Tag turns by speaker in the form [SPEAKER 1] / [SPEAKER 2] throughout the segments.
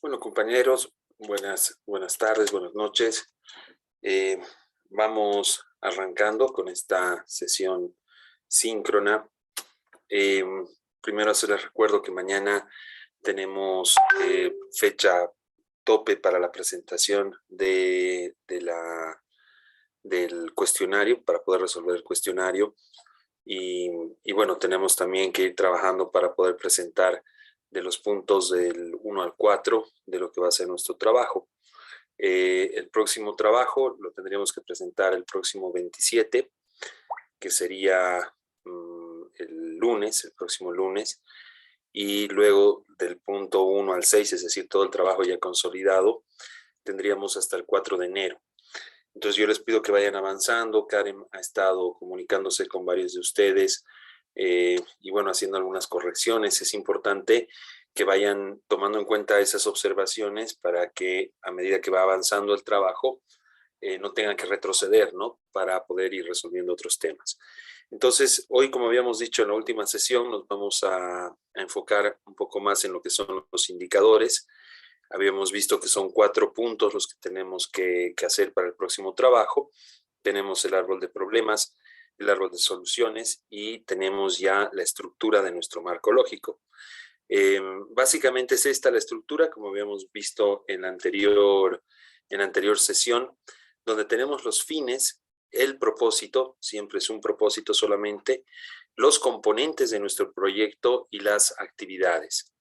[SPEAKER 1] Bueno, compañeros, buenas tardes, buenas noches. Eh, Vamos arrancando con esta sesión síncrona. Eh, Primero les recuerdo que mañana tenemos fecha tope para la presentación del cuestionario, para poder resolver el cuestionario. Y bueno, tenemos también que ir trabajando para poder presentar de los puntos del 1 al 4 de lo que va a ser nuestro trabajo. El próximo trabajo lo tendríamos que presentar el próximo 27, que sería el próximo lunes, y luego del punto 1 al 6, es decir, todo el trabajo ya consolidado, tendríamos hasta el 4 de enero. Entonces yo les pido que vayan avanzando. Karen ha estado comunicándose con varios de ustedes y bueno, haciendo algunas correcciones. Es importante que vayan tomando en cuenta esas observaciones para que a medida que va avanzando el trabajo no tengan que retroceder, ¿no? Para poder ir resolviendo otros temas. Entonces, hoy, como habíamos dicho en la última sesión, nos vamos a enfocar un poco más en lo que son los indicadores. Habíamos visto que son 4 puntos los que tenemos que hacer para el próximo trabajo. Tenemos el árbol de problemas, el árbol de soluciones y tenemos ya la estructura de nuestro marco lógico. Básicamente es esta la estructura, como habíamos visto en la anterior sesión, donde tenemos los fines, el propósito, siempre es un propósito solamente, los componentes de nuestro proyecto y las actividades.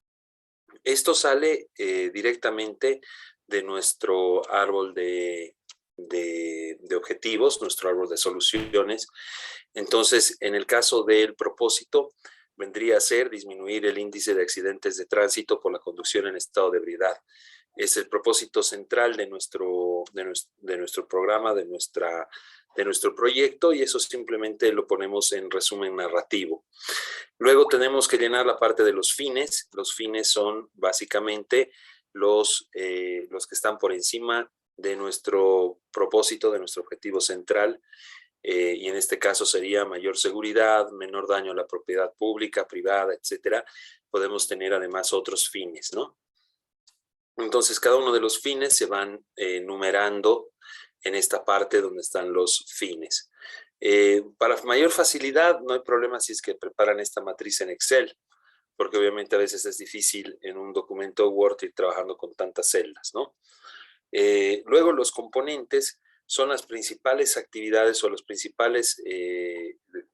[SPEAKER 1] Esto sale directamente de nuestro árbol de objetivos, nuestro árbol de soluciones. Entonces, en el caso del propósito, vendría a ser disminuir el índice de accidentes de tránsito por la conducción en estado de ebriedad. Es el propósito central de nuestro programa, de nuestro proyecto, y eso simplemente lo ponemos en resumen narrativo. Luego tenemos que llenar la parte de los fines. Los fines son básicamente los que están por encima de nuestro propósito, de nuestro objetivo central, y en este caso sería mayor seguridad, menor daño a la propiedad pública, privada, etcétera. Podemos tener además otros fines, ¿no? Entonces, cada uno de los fines se van numerando en esta parte donde están los fines. Para mayor facilidad, no hay problema si es que preparan esta matriz en Excel, porque obviamente a veces es difícil en un documento Word ir trabajando con tantas celdas, ¿no? Luego, los componentes son las principales actividades o los principales,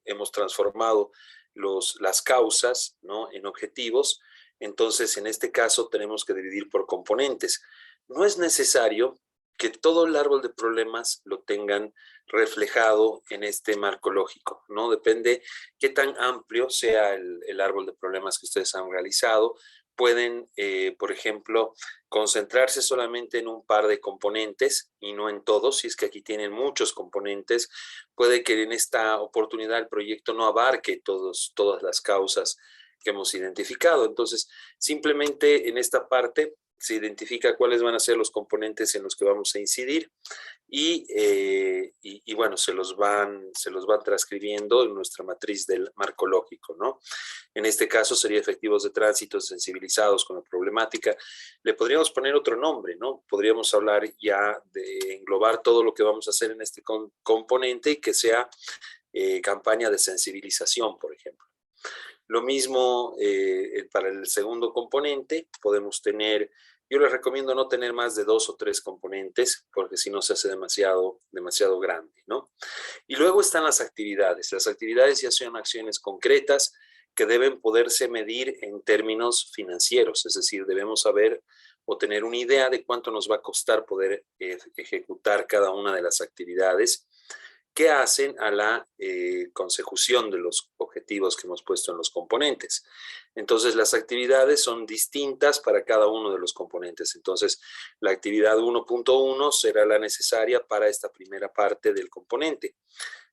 [SPEAKER 1] hemos transformado las causas, ¿no?, en objetivos. Entonces, en este caso, tenemos que dividir por componentes. No es necesario que todo el árbol de problemas lo tengan reflejado en este marco lógico, ¿no? Depende qué tan amplio sea el árbol de problemas que ustedes han realizado. Pueden, por ejemplo, concentrarse solamente en un par de componentes y no en todos. Si es que aquí tienen muchos componentes, puede que en esta oportunidad el proyecto no abarque todas las causas que hemos identificado. Entonces, simplemente en esta parte se identifica cuáles van a ser los componentes en los que vamos a incidir y bueno, se los van transcribiendo en nuestra matriz del marco lógico, ¿no? En este caso sería efectivos de tránsito sensibilizados con la problemática. Le podríamos poner otro nombre, ¿no? Podríamos hablar ya de englobar todo lo que vamos a hacer en este componente y que sea campaña de sensibilización, por ejemplo. Lo mismo para el segundo componente, podemos tener, yo les recomiendo no tener más de 2 o 3 componentes, porque si no se hace demasiado grande, ¿no? Y luego están las actividades. Las actividades ya son acciones concretas que deben poderse medir en términos financieros, es decir, debemos saber o tener una idea de cuánto nos va a costar poder ejecutar cada una de las actividades que hacen a la consecución de los objetivos que hemos puesto en los componentes. Entonces, las actividades son distintas para cada uno de los componentes. Entonces, la actividad 1.1 será la necesaria para esta primera parte del componente,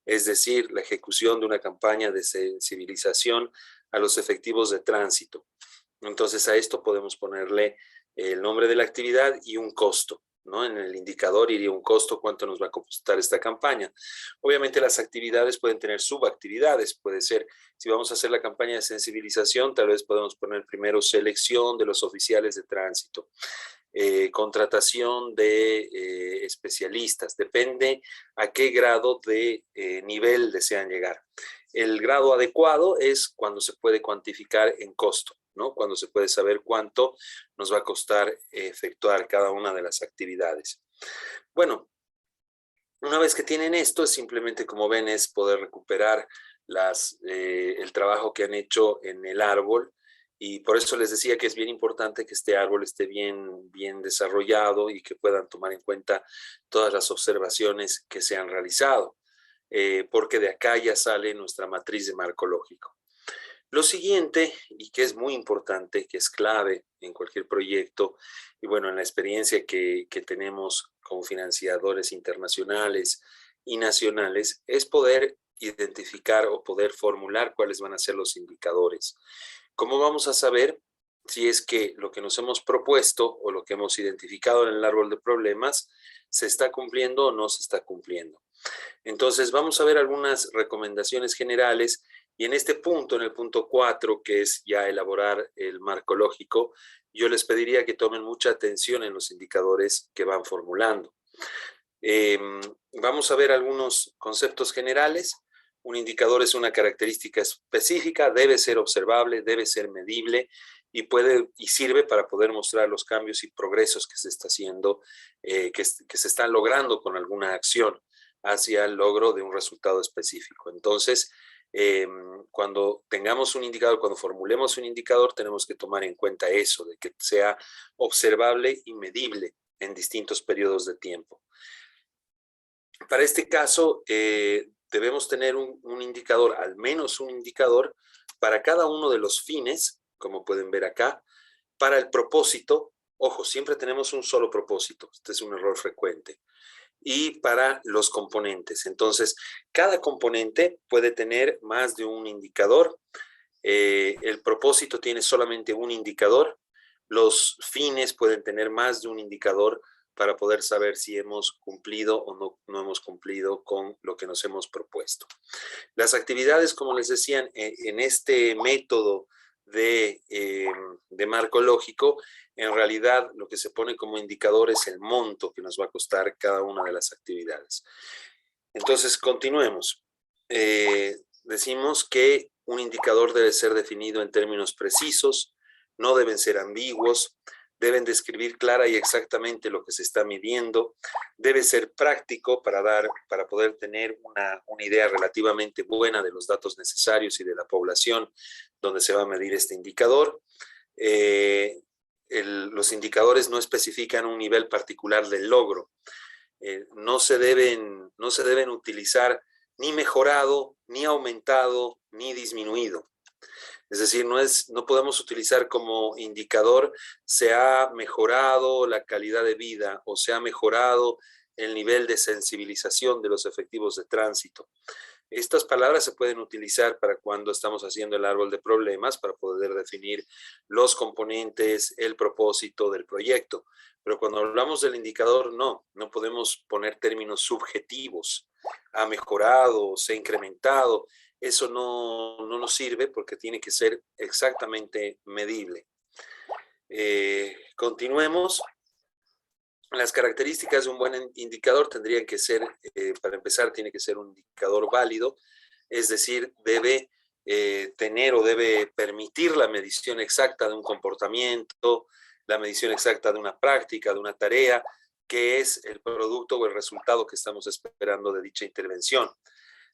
[SPEAKER 1] es decir, la ejecución de una campaña de sensibilización a los efectivos de tránsito. Entonces, a esto podemos ponerle el nombre de la actividad y un costo, ¿no? En el indicador iría un costo, cuánto nos va a costar esta campaña. Obviamente las actividades pueden tener subactividades, puede ser, si vamos a hacer la campaña de sensibilización, tal vez podemos poner primero selección de los oficiales de tránsito. contratación de especialistas. Depende a qué grado de nivel desean llegar. El grado adecuado es cuando se puede cuantificar en costo, ¿no? Cuando se puede saber cuánto nos va a costar efectuar cada una de las actividades. Bueno, una vez que tienen esto, simplemente, como ven, es poder recuperar el trabajo que han hecho en el árbol, y por eso les decía que es bien importante que este árbol esté bien desarrollado y que puedan tomar en cuenta todas las observaciones que se han realizado, porque de acá ya sale nuestra matriz de marco lógico. Lo siguiente, y que es muy importante, que es clave en cualquier proyecto, y bueno, en la experiencia que tenemos como financiadores internacionales y nacionales, es poder identificar o poder formular cuáles van a ser los indicadores. ¿Cómo vamos a saber si es que lo que nos hemos propuesto o lo que hemos identificado en el árbol de problemas se está cumpliendo o no se está cumpliendo? Entonces, vamos a ver algunas recomendaciones generales, y en este punto, en el punto 4, que es ya elaborar el marco lógico, yo les pediría que tomen mucha atención en los indicadores que van formulando. Vamos a ver algunos conceptos generales. Un indicador es una característica específica, debe ser observable, debe ser medible y sirve para poder mostrar los cambios y progresos que se está haciendo, que se están logrando con alguna acción hacia el logro de un resultado específico. Entonces, cuando tengamos un indicador, cuando formulemos un indicador, tenemos que tomar en cuenta eso, de que sea observable y medible en distintos periodos de tiempo. Para este caso, debemos tener un indicador, al menos un indicador, para cada uno de los fines, como pueden ver acá, para el propósito. Ojo, siempre tenemos un solo propósito, este es un error frecuente. Y para los componentes. Entonces, cada componente puede tener más de un indicador. El propósito tiene solamente un indicador. Los fines pueden tener más de un indicador para poder saber si hemos cumplido o no hemos cumplido con lo que nos hemos propuesto. Las actividades, como les decía, en este método de marco lógico, en realidad lo que se pone como indicador es el monto que nos va a costar cada una de las actividades. Entonces, continuemos. Decimos que un indicador debe ser definido en términos precisos, no deben ser ambiguos, deben describir clara y exactamente lo que se está midiendo, debe ser práctico para poder tener una idea relativamente buena de los datos necesarios y de la población donde se va a medir este indicador. Los indicadores no especifican un nivel particular del logro. No se deben utilizar ni mejorado, ni aumentado, ni disminuido. Es decir, no podemos utilizar como indicador se ha mejorado la calidad de vida o se ha mejorado el nivel de sensibilización de los efectivos de tránsito. Estas palabras se pueden utilizar para cuando estamos haciendo el árbol de problemas, para poder definir los componentes, el propósito del proyecto. Pero cuando hablamos del indicador, no podemos poner términos subjetivos. Ha mejorado, se ha incrementado. Eso no nos sirve porque tiene que ser exactamente medible. Continuemos. Las características de un buen indicador tendrían que ser, para empezar, tiene que ser un indicador válido, es decir, debe tener o debe permitir la medición exacta de un comportamiento, la medición exacta de una práctica, de una tarea, que es el producto o el resultado que estamos esperando de dicha intervención.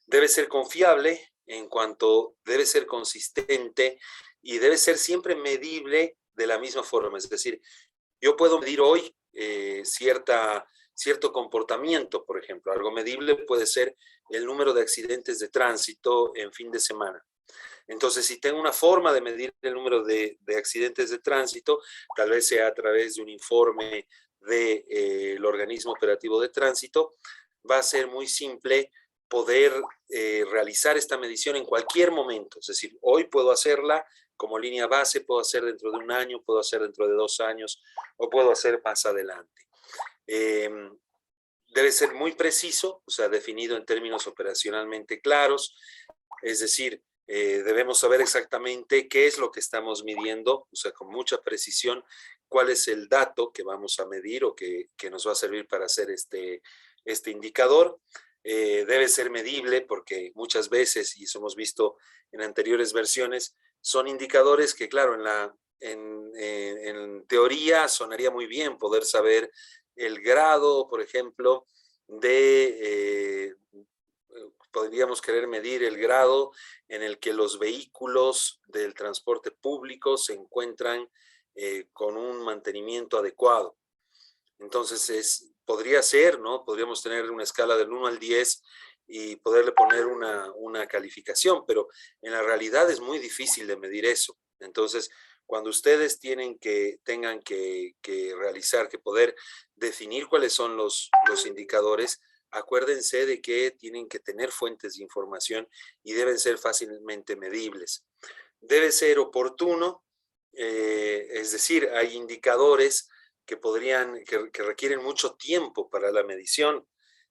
[SPEAKER 1] Debe ser confiable en cuanto debe ser consistente y debe ser siempre medible de la misma forma, es decir, yo puedo medir hoy cierto comportamiento, por ejemplo. Algo medible puede ser el número de accidentes de tránsito en fin de semana. Entonces, si tengo una forma de medir el número de accidentes de tránsito, tal vez sea a través de un informe del organismo operativo de tránsito, va a ser muy simple poder realizar esta medición en cualquier momento. Es decir, hoy puedo hacerla como línea base, puedo hacer dentro de un año, puedo hacer dentro de 2 años o puedo hacer más adelante. Debe ser muy preciso, o sea, definido en términos operacionalmente claros, es decir, Debemos saber exactamente qué es lo que estamos midiendo, o sea, con mucha precisión, cuál es el dato que vamos a medir o que nos va a servir para hacer este indicador. Debe ser medible porque muchas veces, y eso hemos visto en anteriores versiones, son indicadores que, claro, en teoría sonaría muy bien poder saber el grado, por ejemplo, podríamos querer medir el grado en el que los vehículos del transporte público se encuentran con un mantenimiento adecuado. Entonces, podría ser, ¿no? Podríamos tener una escala del 1 al 10 y poderle poner una calificación, pero en la realidad es muy difícil de medir eso. Entonces, cuando ustedes tengan que realizar, que poder definir cuáles son los indicadores, acuérdense de que tienen que tener fuentes de información y deben ser fácilmente medibles. Debe ser oportuno, es decir, hay indicadores que requieren mucho tiempo para la medición.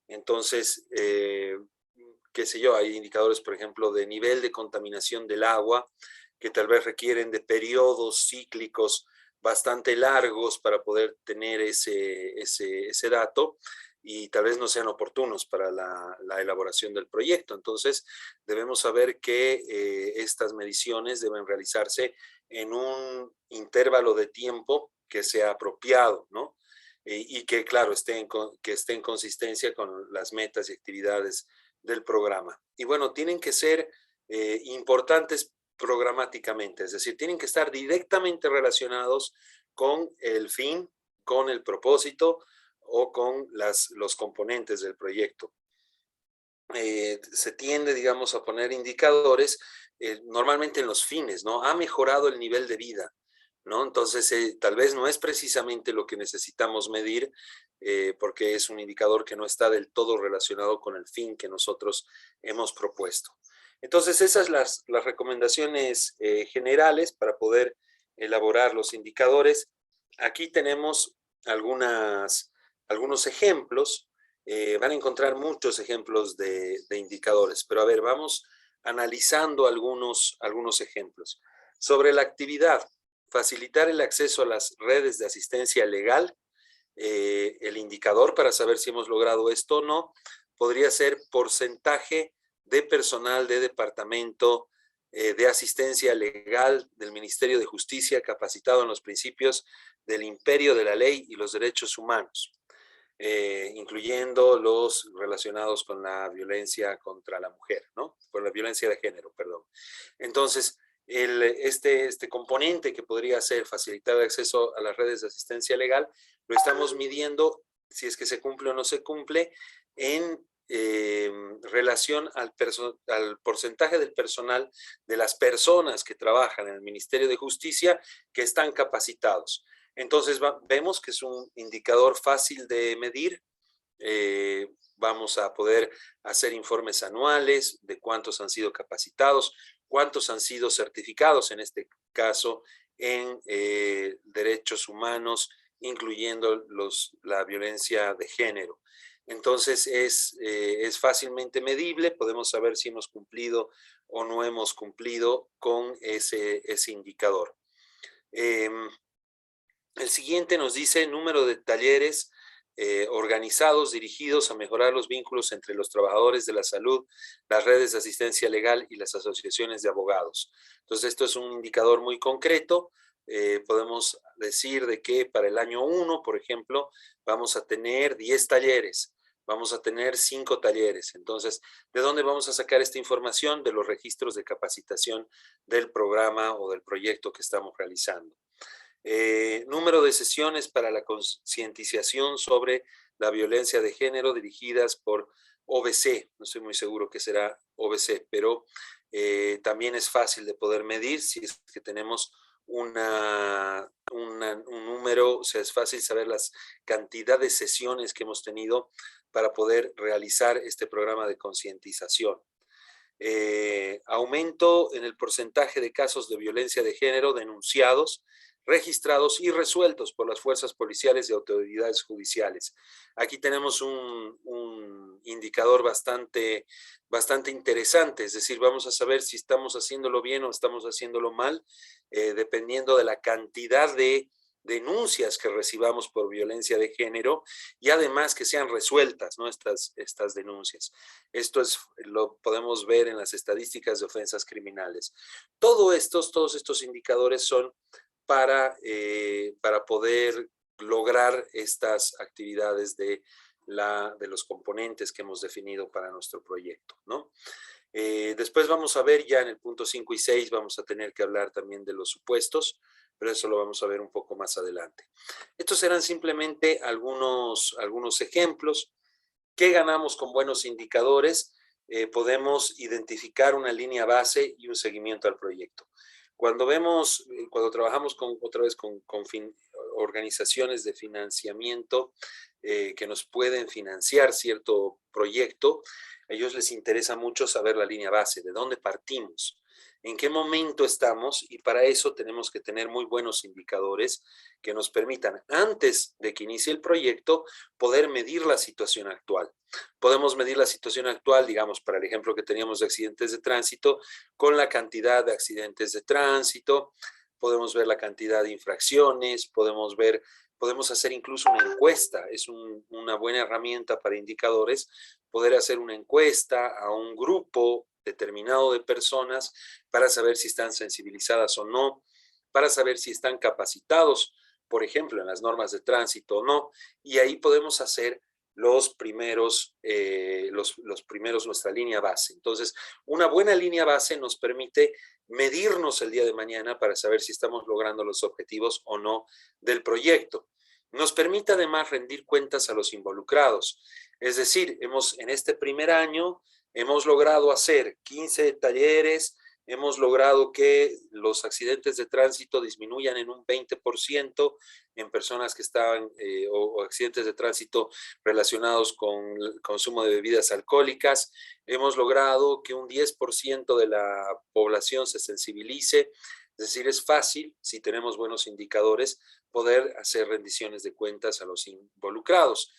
[SPEAKER 1] Entonces, qué sé yo, hay indicadores, por ejemplo, de nivel de contaminación del agua, que tal vez requieren de periodos cíclicos bastante largos para poder tener ese dato y tal vez no sean oportunos para la elaboración del proyecto. Entonces, debemos saber que estas mediciones deben realizarse en un intervalo de tiempo que sea apropiado, ¿no? Y que, claro, esté en consistencia con las metas y actividades del programa. Y bueno, tienen que ser importantes programáticamente, es decir, tienen que estar directamente relacionados con el fin, con el propósito o con los componentes del proyecto. Se tiende, digamos, a poner indicadores normalmente en los fines, ¿no? Ha mejorado el nivel de vida, ¿no? Entonces, tal vez no es precisamente lo que necesitamos medir, porque es un indicador que no está del todo relacionado con el fin que nosotros hemos propuesto. Entonces, esas las recomendaciones generales para poder elaborar los indicadores. Aquí tenemos algunos ejemplos. Van a encontrar muchos ejemplos de indicadores, pero a ver, vamos analizando algunos ejemplos. Sobre la actividad, facilitar el acceso a las redes de asistencia legal. El indicador para saber si hemos logrado esto o no podría ser porcentaje de personal de departamento de asistencia legal del Ministerio de Justicia capacitado en los principios del imperio de la ley y los derechos humanos. Incluyendo los relacionados con la violencia contra la mujer, ¿no? Con la violencia de género, perdón. Entonces, este componente que podría ser facilitar el acceso a las redes de asistencia legal, lo estamos midiendo, si es que se cumple o no se cumple, en relación al porcentaje del personal de las personas que trabajan en el Ministerio de Justicia que están capacitados. Entonces vemos que es un indicador fácil de medir. Vamos a poder hacer informes anuales de cuántos han sido capacitados, cuántos han sido certificados, en este caso, en derechos humanos, incluyendo la violencia de género. Entonces es fácilmente medible, podemos saber si hemos cumplido o no hemos cumplido con ese indicador. El siguiente nos dice número de talleres organizados, dirigidos a mejorar los vínculos entre los trabajadores de la salud, las redes de asistencia legal y las asociaciones de abogados. Entonces, esto es un indicador muy concreto. Podemos decir de que para el año 1, por ejemplo, vamos a tener 10 talleres, vamos a tener 5 talleres. Entonces, ¿de dónde vamos a sacar esta información? De los registros de capacitación del programa o del proyecto que estamos realizando. Número de sesiones para la concientización sobre la violencia de género dirigidas por OBC. No estoy muy seguro que será OBC, pero también es fácil de poder medir si es que tenemos un número, o sea, es fácil saber las cantidad de sesiones que hemos tenido para poder realizar este programa de concientización. Aumento en el porcentaje de casos de violencia de género denunciados, registrados y resueltos por las fuerzas policiales y autoridades judiciales. Aquí tenemos un indicador bastante interesante, es decir, vamos a saber si estamos haciéndolo bien o estamos haciéndolo mal, dependiendo de la cantidad de denuncias que recibamos por violencia de género y además que sean resueltas, ¿no? Estas denuncias. Esto lo podemos ver en las estadísticas de ofensas criminales. Todos estos indicadores son para poder lograr estas actividades de los componentes que hemos definido para nuestro proyecto, ¿no? Después vamos a ver ya en el punto 5 y 6, vamos a tener que hablar también de los supuestos, pero eso lo vamos a ver un poco más adelante. Estos serán simplemente algunos ejemplos. ¿Qué ganamos con buenos indicadores? Podemos identificar una línea base y un seguimiento al proyecto. Cuando trabajamos otra vez con organizaciones de financiamiento que nos pueden financiar cierto proyecto, a ellos les interesa mucho saber la línea base, de dónde partimos, en qué momento estamos, y para eso tenemos que tener muy buenos indicadores que nos permitan, antes de que inicie el proyecto, poder medir la situación actual. Podemos medir la situación actual, digamos, para el ejemplo que teníamos de accidentes de tránsito, con la cantidad de accidentes de tránsito, podemos ver la cantidad de infracciones, podemos hacer incluso una encuesta. Es una buena herramienta para indicadores, poder hacer una encuesta a un grupo determinado de personas para saber si están sensibilizadas o no, para saber si están capacitados, por ejemplo, en las normas de tránsito o no, y ahí podemos hacer los primeros, nuestra línea base. Entonces, una buena línea base nos permite medirnos el día de mañana para saber si estamos logrando los objetivos o no del proyecto. Nos permite además rendir cuentas a los involucrados. Es decir, en este primer año hemos logrado hacer 15 talleres, hemos logrado que los accidentes de tránsito disminuyan en un 20% en personas que estaban, o accidentes de tránsito relacionados con el consumo de bebidas alcohólicas. Hemos logrado que un 10% de la población se sensibilice. Es decir, es fácil, si tenemos buenos indicadores, poder hacer rendiciones de cuentas a los involucrados.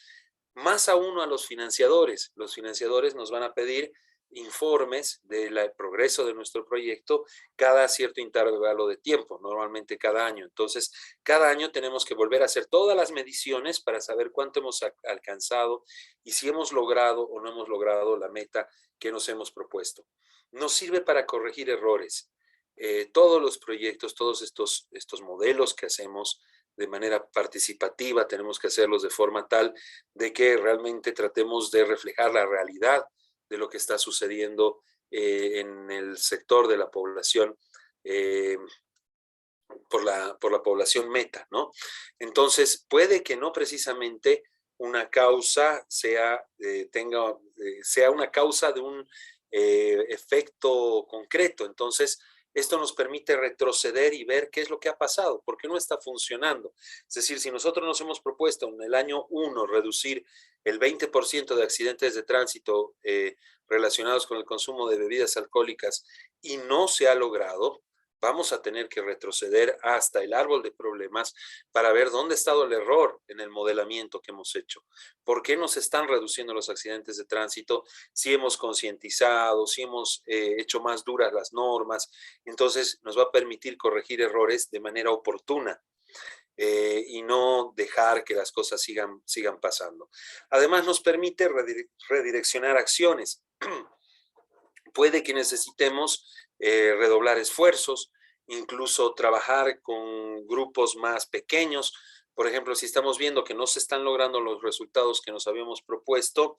[SPEAKER 1] Más aún a los financiadores. Los financiadores nos van a pedir informes del progreso de nuestro proyecto cada cierto intervalo de tiempo, normalmente cada año. Entonces, cada año tenemos que volver a hacer todas las mediciones para saber cuánto hemos alcanzado y si hemos logrado o no hemos logrado la meta que nos hemos propuesto. Nos sirve para corregir errores. Todos los proyectos, todos estos modelos que hacemos de manera participativa, tenemos que hacerlos de forma tal de que realmente tratemos de reflejar la realidad de lo que está sucediendo en el sector de la población, por la población meta, ¿no? Entonces, puede que no precisamente una causa sea una causa de un efecto concreto. Entonces, esto nos permite retroceder y ver qué es lo que ha pasado, por qué no está funcionando. Es decir, si nosotros nos hemos propuesto en el año 1 reducir el 20% de accidentes de tránsito relacionados con el consumo de bebidas alcohólicas y no se ha logrado, vamos a tener que retroceder hasta el árbol de problemas para ver dónde ha estado el error en el modelamiento que hemos hecho. ¿Por qué nos están reduciendo los accidentes de tránsito si hemos concientizado, si hemos hecho más duras las normas? Entonces nos va a permitir corregir errores de manera oportuna. Y no dejar que las cosas sigan pasando. Además nos permite redireccionar acciones. Puede que necesitemos redoblar esfuerzos, incluso trabajar con grupos más pequeños. Por ejemplo, si estamos viendo que no se están logrando los resultados que nos habíamos propuesto,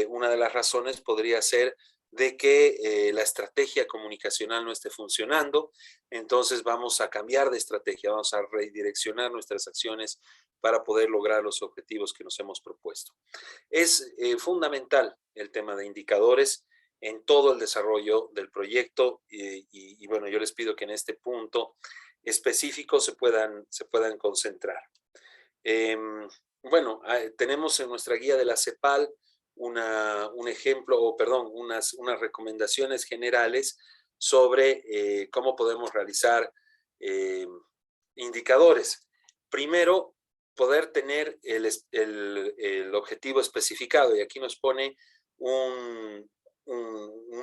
[SPEAKER 1] una de las razones podría ser de que la estrategia comunicacional no esté funcionando. Entonces vamos a cambiar de estrategia, vamos a redireccionar nuestras acciones para poder lograr los objetivos que nos hemos propuesto. Es fundamental el tema de indicadores en todo el desarrollo del proyecto y bueno, yo les pido que en este punto específico se puedan concentrar. Bueno, tenemos en nuestra guía de la CEPAL un ejemplo, unas recomendaciones generales sobre cómo podemos realizar indicadores. Primero, poder tener el objetivo especificado, y aquí nos pone un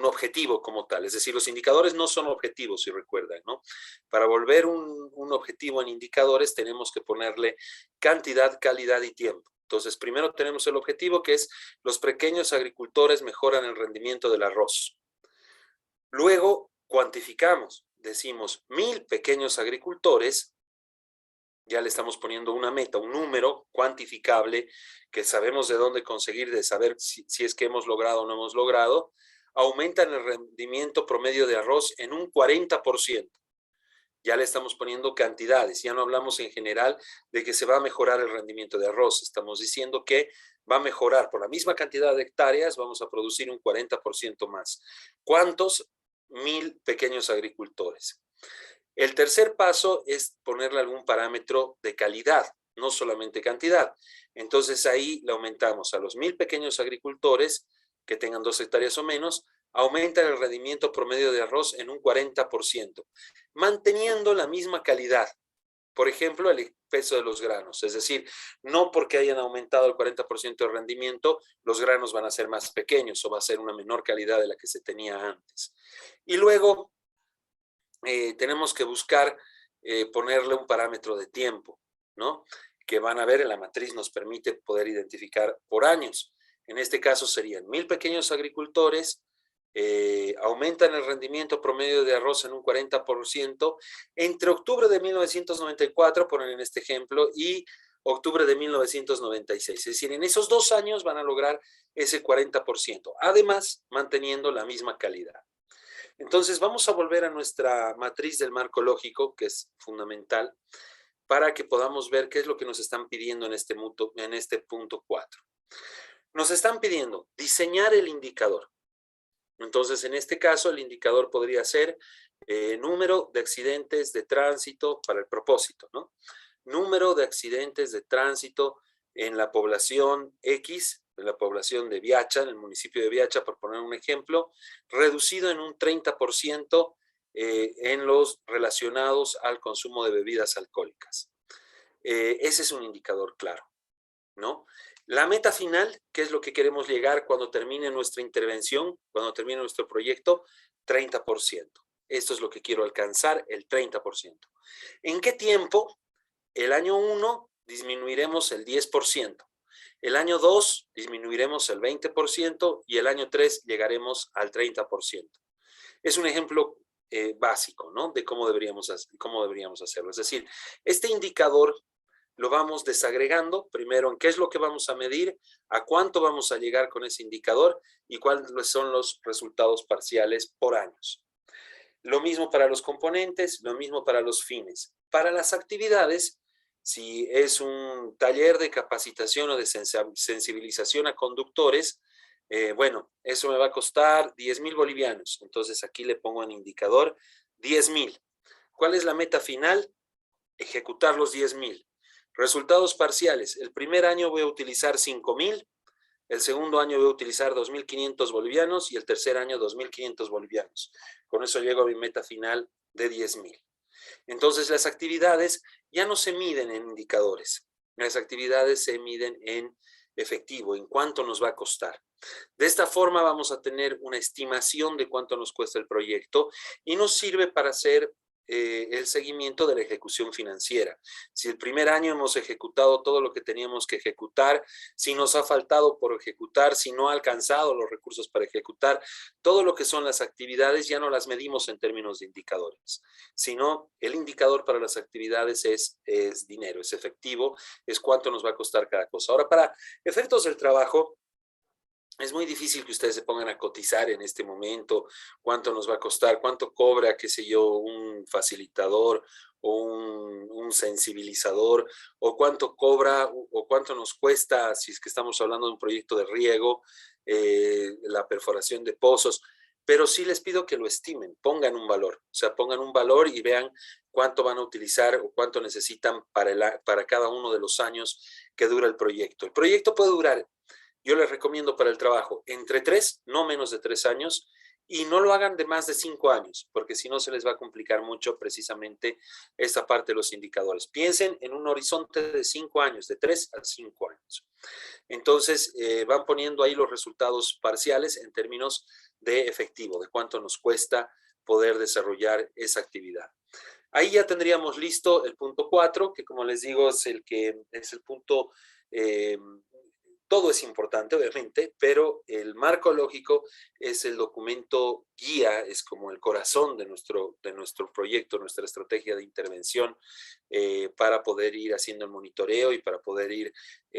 [SPEAKER 1] objetivo como tal. Es decir, los indicadores no son objetivos, si recuerdan, ¿no? Para volver un objetivo en indicadores tenemos que ponerle cantidad, calidad y tiempo. Entonces, primero tenemos el objetivo, que es los pequeños agricultores mejoran el rendimiento del arroz. Luego, cuantificamos, decimos 1000 pequeños agricultores, ya le estamos poniendo una meta, un número cuantificable que sabemos de dónde conseguir, de saber si es que hemos logrado o no hemos logrado, aumentan el rendimiento promedio de arroz en un 40%. Ya le estamos poniendo cantidades, ya no hablamos en general de que se va a mejorar el rendimiento de arroz, estamos diciendo que va a mejorar por la misma cantidad de hectáreas, vamos a producir un 40% más. ¿Cuántos? 1000 pequeños agricultores. El tercer paso es ponerle algún parámetro de calidad, no solamente cantidad. Entonces ahí le aumentamos a los 1000 pequeños agricultores que tengan 2 hectáreas o menos, aumentan el rendimiento promedio de arroz en un 40%, manteniendo la misma calidad. Por ejemplo, el peso de los granos, es decir, no porque hayan aumentado el 40% de rendimiento, los granos van a ser más pequeños o va a ser una menor calidad de la que se tenía antes. Y luego tenemos que buscar ponerle un parámetro de tiempo, ¿no? Que van a ver en la matriz, nos permite poder identificar por años. En este caso serían 1000 pequeños agricultores, aumentan el rendimiento promedio de arroz en un 40% entre octubre de 1994, ponen en este ejemplo, y octubre de 1996. Es decir, en esos 2 años van a lograr ese 40%, además manteniendo la misma calidad. Entonces vamos a volver a nuestra matriz del marco lógico, que es fundamental, para que podamos ver qué es lo que nos están pidiendo en este punto 4. Nos están pidiendo diseñar el indicador. Entonces, en este caso, el indicador podría ser número de accidentes de tránsito para el propósito, ¿no? Número de accidentes de tránsito en la población X, en la población de Viacha, en el municipio de Viacha, por poner un ejemplo, reducido en un 30% en los relacionados al consumo de bebidas alcohólicas. Ese es un indicador claro, ¿no? La meta final, ¿qué es lo que queremos llegar cuando termine nuestra intervención, cuando termine nuestro proyecto? 30%. Esto es lo que quiero alcanzar, el 30%. ¿En qué tiempo? El año 1 disminuiremos el 10%. El año 2 disminuiremos el 20% y el año 3 llegaremos al 30%. Es un ejemplo básico, ¿no? De cómo deberíamos hacerlo. Es decir, este indicador lo vamos desagregando primero en qué es lo que vamos a medir, a cuánto vamos a llegar con ese indicador y cuáles son los resultados parciales por años. Lo mismo para los componentes, lo mismo para los fines. Para las actividades, si es un taller de capacitación o de sensibilización a conductores, bueno, eso me va a costar 10,000 bolivianos. Entonces aquí le pongo en indicador 10,000. ¿Cuál es la meta final? Ejecutar los 10,000. Resultados parciales. El primer año voy a utilizar 5,000, el segundo año voy a utilizar 2,500 bolivianos y el tercer año 2,500 bolivianos. Con eso llego a mi meta final de 10,000. Entonces las actividades ya no se miden en indicadores. Las actividades se miden en efectivo, en cuánto nos va a costar. De esta forma vamos a tener una estimación de cuánto nos cuesta el proyecto y nos sirve para hacer el seguimiento de la ejecución financiera. Si el primer año hemos ejecutado todo lo que teníamos que ejecutar, si nos ha faltado por ejecutar, si no ha alcanzado los recursos para ejecutar, todo lo que son las actividades ya no las medimos en términos de indicadores, sino el indicador para las actividades es dinero, es efectivo, es cuánto nos va a costar cada cosa. Ahora, para efectos del trabajo, es muy difícil que ustedes se pongan a cotizar en este momento cuánto nos va a costar, cuánto cobra, qué sé yo, un facilitador o un sensibilizador, o cuánto cobra o cuánto nos cuesta, si es que estamos hablando de un proyecto de riego, la perforación de pozos. Pero sí les pido que lo estimen, pongan un valor, o sea, pongan un valor y vean cuánto van a utilizar o cuánto necesitan para cada uno de los años que dura el proyecto. El proyecto puede durar, yo les recomiendo para el trabajo entre 3, no menos de 3 años, y no lo hagan de más de 5 años, porque si no se les va a complicar mucho precisamente esta parte de los indicadores. Piensen en un horizonte de 5 años, de 3 a 5 años. Entonces, van poniendo ahí los resultados parciales en términos de efectivo, de cuánto nos cuesta poder desarrollar esa actividad. Ahí ya tendríamos listo el punto 4, que como les digo es el punto, todo es importante obviamente, pero el marco lógico es el documento guía, es como el corazón de nuestro proyecto, nuestra estrategia de intervención para poder ir haciendo el monitoreo y para poder ir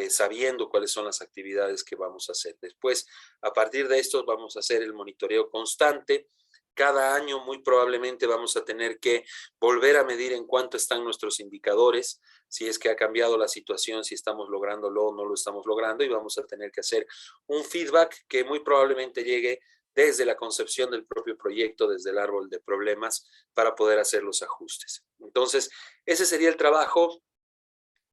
[SPEAKER 1] sabiendo cuáles son las actividades que vamos a hacer. Después, a partir de esto vamos a hacer el monitoreo constante. Cada año muy probablemente vamos a tener que volver a medir en cuánto están nuestros indicadores, si es que ha cambiado la situación, si estamos lográndolo o no lo estamos logrando, y vamos a tener que hacer un feedback que muy probablemente llegue desde la concepción del propio proyecto, desde el árbol de problemas, para poder hacer los ajustes. Entonces, ese sería el trabajo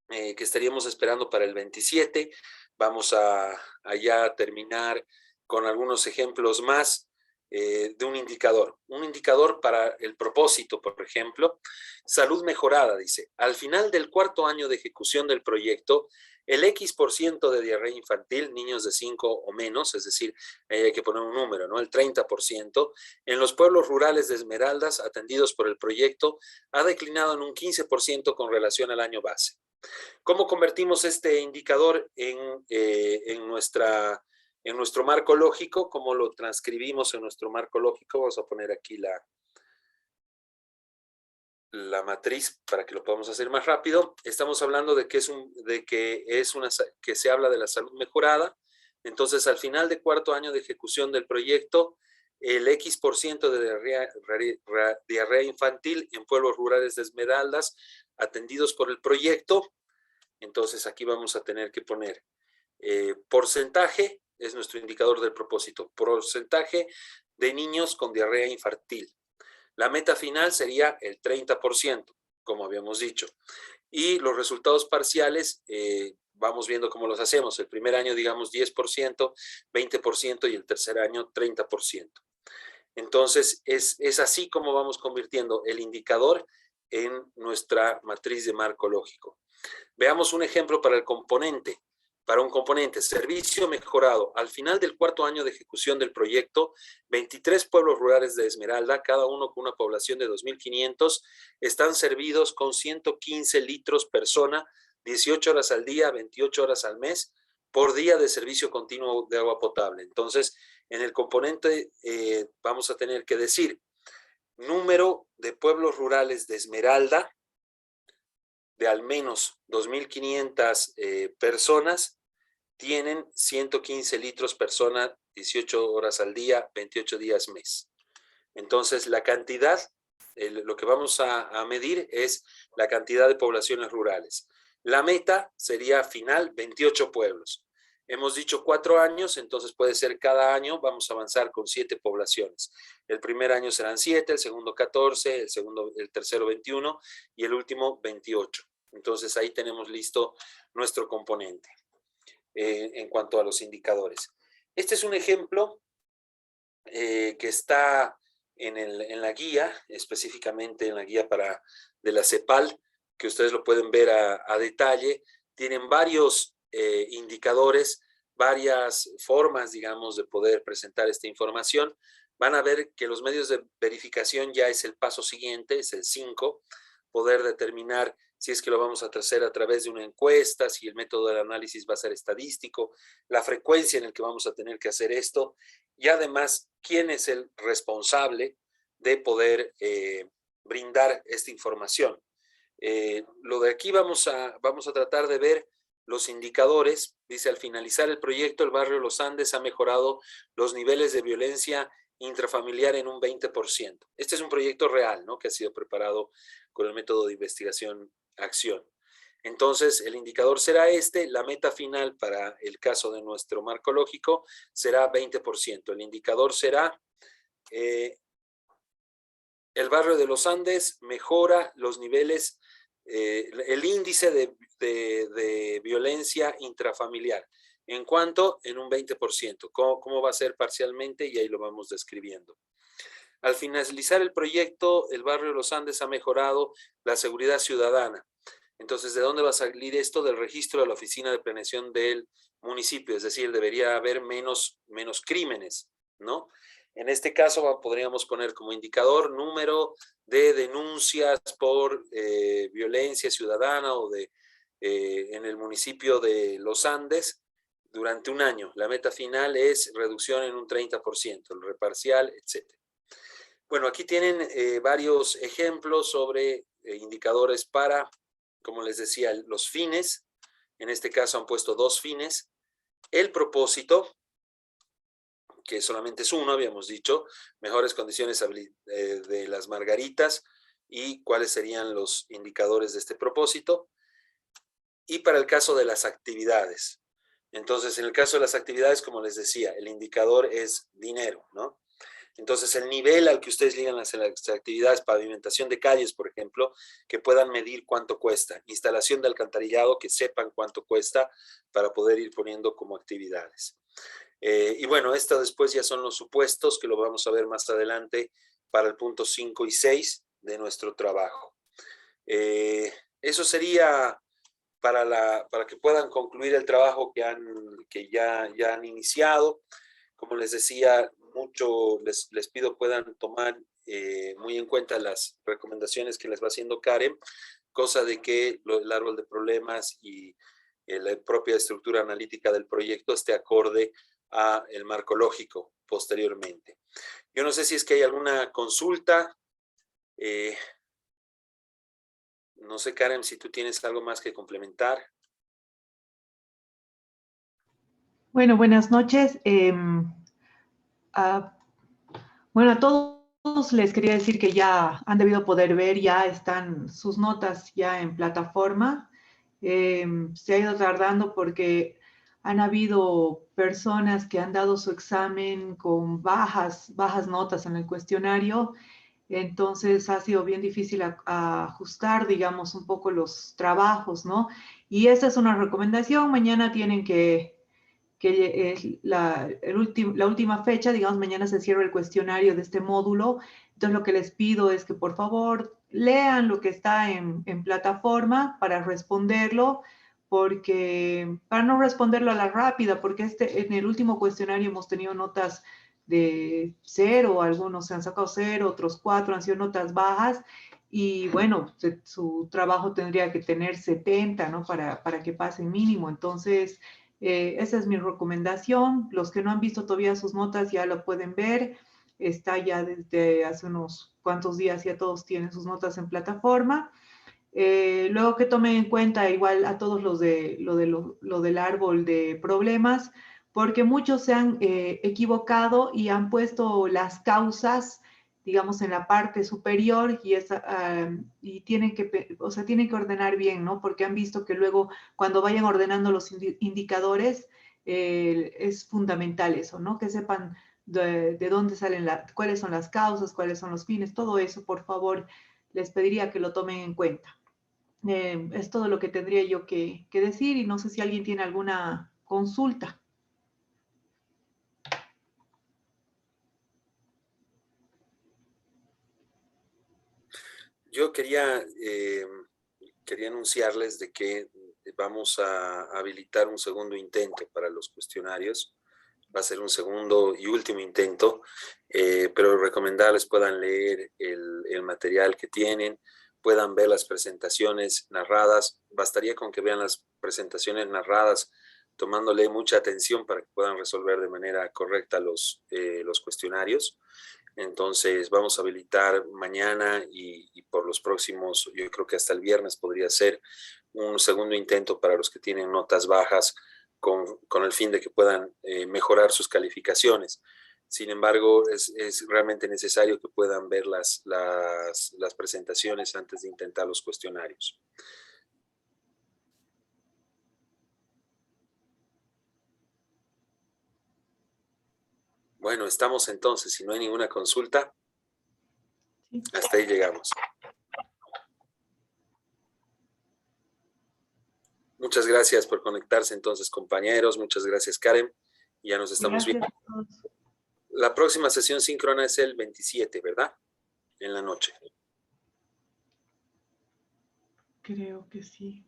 [SPEAKER 1] que estaríamos esperando para el 27. Vamos a ya terminar con algunos ejemplos más de un indicador para el propósito, por ejemplo. Salud mejorada, dice, al final del 4º año de ejecución del proyecto, el X% de diarrea infantil, niños de 5 o menos, es decir, hay que poner un número, ¿no? El 30%, en los pueblos rurales de Esmeraldas atendidos por el proyecto, ha declinado en un 15% con relación al año base. ¿Cómo convertimos este indicador en nuestro marco lógico? ¿Cómo lo transcribimos en nuestro marco lógico? Vamos a poner aquí la matriz para que lo podamos hacer más rápido. Estamos hablando de que se habla de la salud mejorada. Entonces, al final del 4º año de ejecución del proyecto, el X% de diarrea infantil en pueblos rurales de Esmeraldas atendidos por el proyecto. Entonces, aquí vamos a tener que poner porcentaje, es nuestro indicador del propósito, porcentaje de niños con diarrea infantil. La meta final sería el 30%, como habíamos dicho. Y los resultados parciales, vamos viendo cómo los hacemos. El primer año, digamos, 10%, 20% y el tercer año, 30%. Entonces, es así como vamos convirtiendo el indicador en nuestra matriz de marco lógico. Veamos un ejemplo para el componente. Para un componente, servicio mejorado. Al final del 4º año de ejecución del proyecto, 23 pueblos rurales de Esmeralda, cada uno con una población de 2.500, están servidos con 115 litros persona, 18 horas al día, 28 horas al mes, por día de servicio continuo de agua potable. Entonces, en el componente vamos a tener que decir número de pueblos rurales de Esmeralda, de al menos 2.500 personas, tienen 115 litros persona, 18 horas al día, 28 días mes. Entonces, la cantidad, lo que vamos a medir es la cantidad de poblaciones rurales. La meta sería final 28 pueblos. Hemos dicho 4 años, entonces puede ser cada año, vamos a avanzar con 7 poblaciones. El primer año serán 7, el segundo 14, el tercero 21 y el último 28. Entonces ahí tenemos listo nuestro componente en cuanto a los indicadores. Este es un ejemplo que está en la guía, específicamente en la guía de la CEPAL, que ustedes lo pueden ver a detalle. Tienen varios indicadores, varias formas, digamos, de poder presentar esta información. Van a ver que los medios de verificación ya es el paso siguiente, es el 5, poder determinar si es que lo vamos a hacer a través de una encuesta, si el método del análisis va a ser estadístico, la frecuencia en la que vamos a tener que hacer esto, y además, quién es el responsable de poder brindar esta información. Lo de aquí vamos a tratar de ver los indicadores. Dice, al finalizar el proyecto, el barrio Los Andes ha mejorado los niveles de violencia intrafamiliar en un 20%. Este es un proyecto real, ¿no?, que ha sido preparado con el método de investigación-acción. Entonces, el indicador será este. La meta final para el caso de nuestro marco lógico será 20%. El indicador será el barrio de Los Andes mejora los niveles, el índice de violencia intrafamiliar ¿En cuánto? En un 20%. ¿Cómo va a ser parcialmente? Y ahí lo vamos describiendo. Al finalizar el proyecto, el barrio Los Andes ha mejorado la seguridad ciudadana. Entonces, ¿de dónde va a salir esto? Del registro de la oficina de planeación del municipio, es decir, debería haber menos crímenes, ¿no? En este caso podríamos poner como indicador número de denuncias por violencia ciudadana o en el municipio de Los Andes durante un año. La meta final es reducción en un 30%, el reparcial, etc. Bueno, aquí tienen varios ejemplos sobre indicadores para, como les decía, los fines. En este caso han puesto 2 fines. El propósito, que solamente es uno, habíamos dicho, mejores condiciones de las margaritas y cuáles serían los indicadores de este propósito. Y para el caso de las actividades. Entonces, en el caso de las actividades, como les decía, el indicador es dinero, ¿no? Entonces, el nivel al que ustedes llegan a las actividades, pavimentación de calles, por ejemplo, que puedan medir cuánto cuesta, instalación de alcantarillado, que sepan cuánto cuesta para poder ir poniendo como actividades. Y bueno, esto después ya son los supuestos, que lo vamos a ver más adelante para el punto 5 y 6 de nuestro trabajo. Eso sería para que puedan concluir el trabajo que ya han iniciado. Como les decía, les pido puedan tomar muy en cuenta las recomendaciones que les va haciendo Karen, cosa de que el árbol de problemas y la propia estructura analítica del proyecto esté acorde a el marco lógico posteriormente. Yo no sé si es que hay alguna consulta. No sé, Karen, si tú tienes algo más que complementar.
[SPEAKER 2] Bueno, buenas noches. Bueno, a todos les quería decir que ya han debido poder ver, ya están sus notas ya en plataforma. Se ha ido tardando porque han habido personas que han dado su examen con bajas notas en el cuestionario. Entonces ha sido bien difícil a ajustar, digamos, un poco los trabajos, ¿no? Y esa es una recomendación. Mañana tienen que es la última fecha, digamos, mañana se cierra el cuestionario de este módulo. Entonces lo que les pido es que por favor lean lo que está en plataforma para responderlo, porque para no responderlo a la rápida, porque en el último cuestionario hemos tenido notas de 0, algunos se han sacado 0, otros 4 han sido notas bajas, y bueno, su trabajo tendría que tener 70, ¿no? Para que pase mínimo. Entonces, esa es mi recomendación. Los que no han visto todavía sus notas ya lo pueden ver. Está ya desde hace unos cuantos días, ya todos tienen sus notas en plataforma. Luego que tomen en cuenta igual a todos lo del árbol de problemas, porque muchos se han equivocado y han puesto las causas, digamos, en la parte superior y tienen que ordenar bien, ¿no? Porque han visto que luego cuando vayan ordenando los indicadores, es fundamental eso, ¿no? Que sepan de dónde salen, cuáles son las causas, cuáles son los fines, todo eso, por favor, les pediría que lo tomen en cuenta. Es todo lo que tendría yo que decir, y no sé si alguien tiene alguna consulta.
[SPEAKER 1] Yo quería anunciarles de que vamos a habilitar un segundo intento para los cuestionarios. Va a ser un segundo y último intento, pero recomendarles puedan leer el material que tienen, puedan ver las presentaciones narradas. Bastaría con que vean las presentaciones narradas, tomándole mucha atención para que puedan resolver de manera correcta los cuestionarios. Entonces vamos a habilitar mañana y por los próximos, yo creo que hasta el viernes podría ser un segundo intento para los que tienen notas bajas con el fin de que puedan mejorar sus calificaciones. Sin embargo, es realmente necesario que puedan ver las presentaciones antes de intentar los cuestionarios. Bueno, estamos entonces, si no hay ninguna consulta, hasta ahí llegamos. Muchas gracias por conectarse entonces, compañeros. Muchas gracias, Karen. Ya nos estamos viendo.
[SPEAKER 2] Gracias a todos.
[SPEAKER 1] La próxima sesión síncrona es el 27, ¿verdad? En la noche.
[SPEAKER 2] Creo que sí.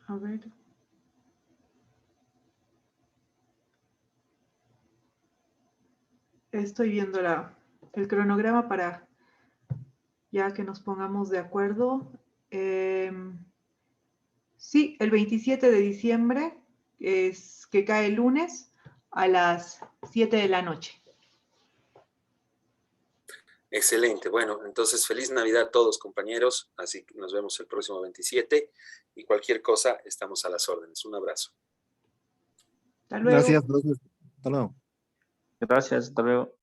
[SPEAKER 2] A ver. Estoy viendo el cronograma para ya que nos pongamos de acuerdo. Sí, el 27 de diciembre, es que cae el lunes a las 7 de la noche.
[SPEAKER 1] Excelente. Bueno, entonces feliz Navidad a todos, compañeros. Así que nos vemos el próximo 27 y cualquier cosa estamos a las órdenes. Un abrazo.
[SPEAKER 2] Hasta luego.
[SPEAKER 3] Gracias, gracias. Hasta luego.
[SPEAKER 4] Gracias, hasta luego.